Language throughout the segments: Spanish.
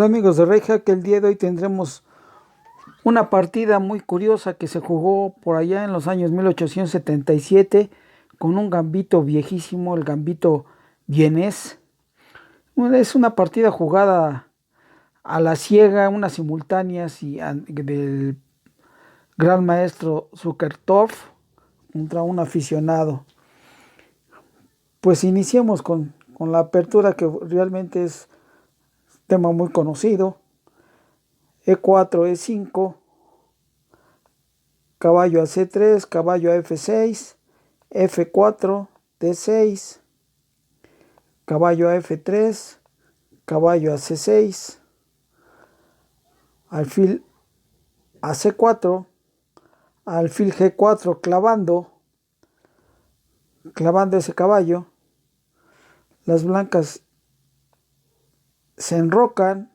Amigos de Reja, que el día de hoy tendremos una partida muy curiosa que se jugó por allá en los años 1877 con un gambito viejísimo, el gambito vienés. Es una partida jugada a la ciega, unas simultáneas del gran maestro Zukertorf contra un aficionado. Pues iniciemos con la apertura, que realmente es tema muy conocido. E4, E5, caballo a C3, caballo a F6, F4, D6, caballo a F3, caballo a C6, alfil a C4, alfil G4 clavando ese caballo. Las blancas se enrocan,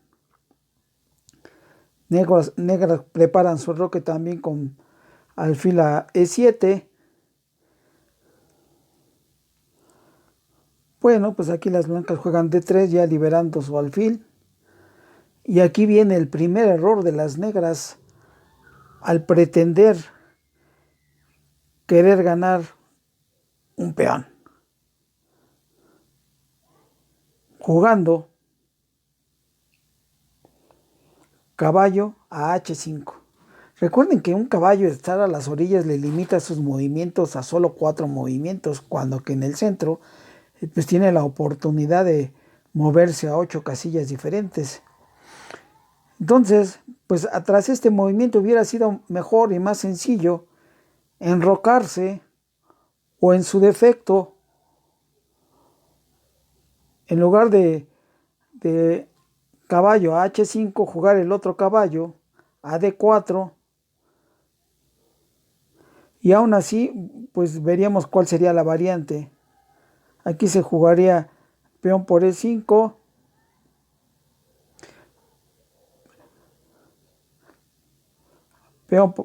negras preparan su enroque también con alfil a E7. Bueno, pues aquí las blancas juegan D3 ya liberando su alfil. Y aquí viene el primer error de las negras al pretender querer ganar un peón. Jugando caballo a H5. Recuerden que un caballo estar a las orillas le limita sus movimientos a solo 4 movimientos, cuando que en el centro pues tiene la oportunidad de moverse a 8 casillas diferentes. Entonces, pues tras este movimiento hubiera sido mejor y más sencillo enrocarse, o en su defecto, en lugar de caballo a H5, jugar el otro caballo a D4, y aún así pues veríamos cuál sería la variante. Aquí se jugaría peón por E5,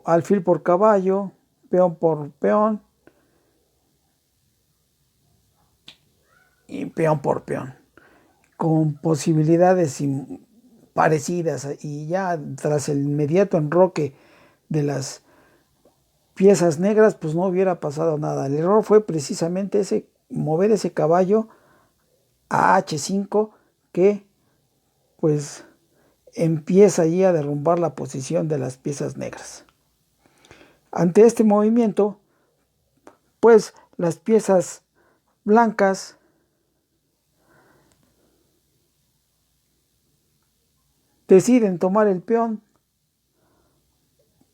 alfil por caballo, peón por peón y peón por peón, con posibilidades parecidas. Y ya tras el inmediato enroque de las piezas negras, pues no hubiera pasado nada. El error fue precisamente ese, mover ese caballo a H5, que pues empieza allí a derrumbar la posición de las piezas negras. Ante este movimiento, pues las piezas blancas deciden tomar el peón,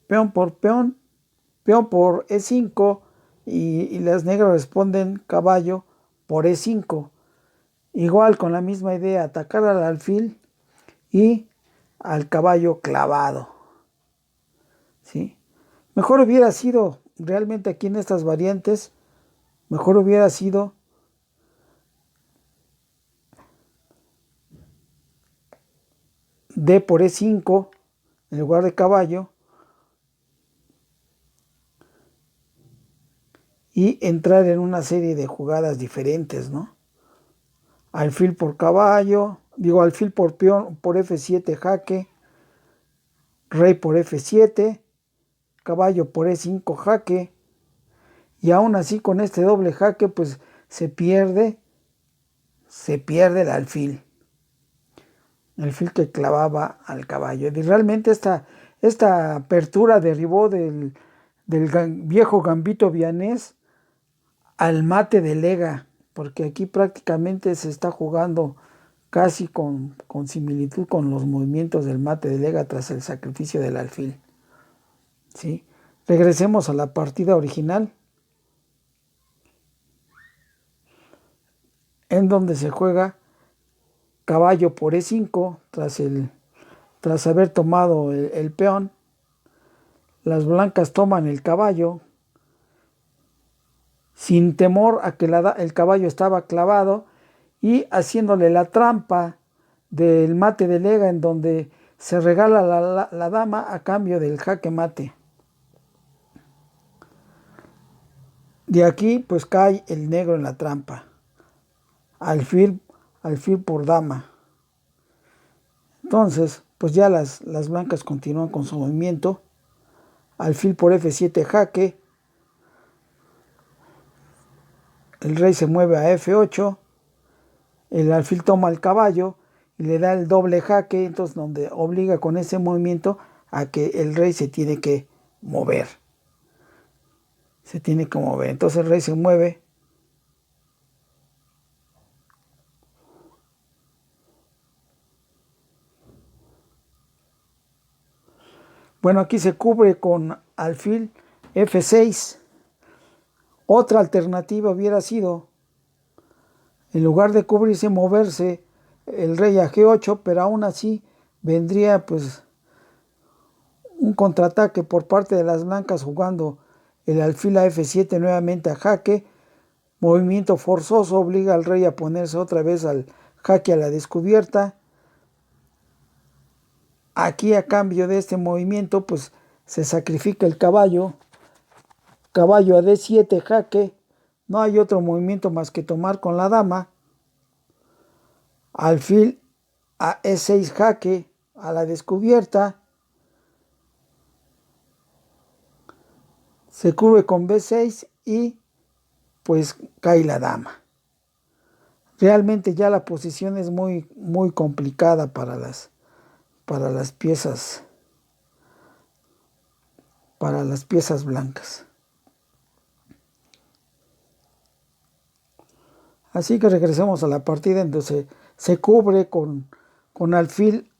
peón por peón, peón por E5, y las negras responden caballo por E5. Igual con la misma idea, atacar al alfil y al caballo clavado, ¿sí? Mejor hubiera sido, realmente aquí en estas variantes, mejor hubiera sido D por E5 en lugar de caballo, y entrar en una serie de jugadas diferentes, ¿no? Alfil por caballo, alfil por peón por F7 jaque, rey por F7, caballo por E5 jaque, y aún así con este doble jaque pues se pierde el alfil que clavaba al caballo. Y realmente esta apertura derivó del viejo gambito vienés al mate de lega, porque aquí prácticamente se está jugando casi con similitud con los movimientos del mate de lega tras el sacrificio del alfil, ¿sí? Regresemos a la partida original, en donde se juega caballo por E5 tras haber tomado el peón. Las blancas toman el caballo sin temor a que el caballo estaba clavado, y haciéndole la trampa del mate de lega, en donde se regala la dama a cambio del jaque mate. De aquí pues cae el negro en la trampa, alfil por dama. Entonces, pues ya las blancas continúan con su movimiento. Alfil por F7 jaque. El rey se mueve a F8. El alfil toma el caballo y le da el doble jaque, entonces donde obliga con ese movimiento a que el rey se tiene que mover. Se tiene que mover. Entonces el rey se mueve. Bueno, aquí se cubre con alfil F6. Otra alternativa hubiera sido, en lugar de cubrirse, moverse el rey a G8, pero aún así vendría pues un contraataque por parte de las blancas jugando el alfil a F7 nuevamente a jaque. Movimiento forzoso obliga al rey a ponerse otra vez al jaque a la descubierta. Aquí a cambio de este movimiento pues se sacrifica el caballo. Caballo a D7 jaque. No hay otro movimiento más que tomar con la dama. Alfil a E6 jaque a la descubierta. Se cubre con B6 y pues cae la dama. Realmente ya la posición es muy complicada para las piezas blancas. Así que regresemos a la partida. Entonces se cubre con alfil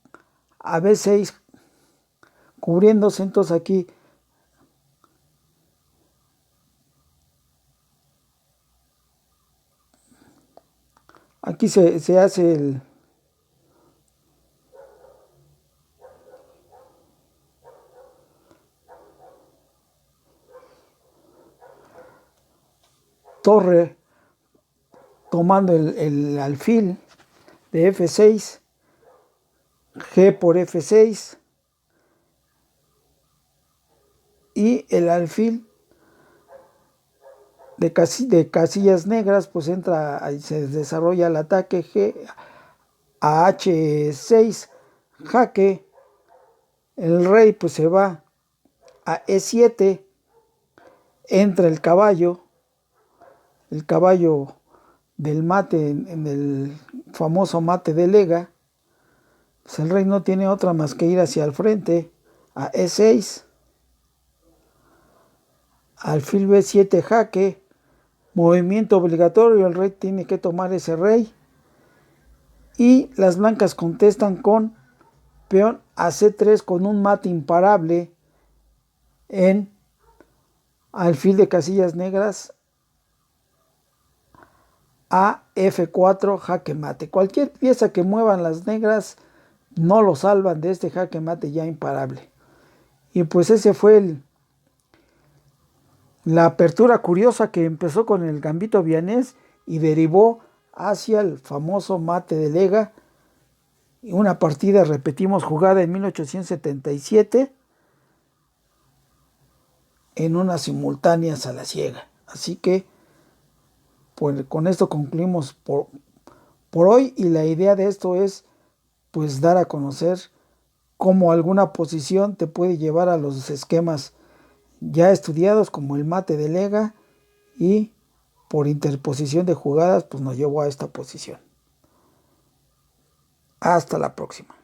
a B6 cubriéndose. Entonces aquí se hace el torre tomando el alfil de F6, G por F6 y el alfil de casillas negras pues entra y se desarrolla el ataque G a H6 jaque. El rey pues se va a E7, entra el caballo del mate en el famoso mate de Lega. Pues el rey no tiene otra más que ir hacia el frente a E6, alfil B7 jaque, movimiento obligatorio, el rey tiene que tomar ese rey y las blancas contestan con peón a C3 con un mate imparable en alfil de casillas negras a F4 jaque mate. Cualquier pieza que muevan las negras no lo salvan de este jaque mate ya imparable. Y pues ese fue la apertura curiosa que empezó con el gambito vienés y derivó hacia el famoso mate de Lega. Una partida, repetimos, jugada en 1877 en unas simultáneas a la ciega. Así que pues con esto concluimos por hoy, y la idea de esto es pues dar a conocer cómo alguna posición te puede llevar a los esquemas ya estudiados como el mate de Lega, y por interposición de jugadas pues nos llevó a esta posición. Hasta la próxima.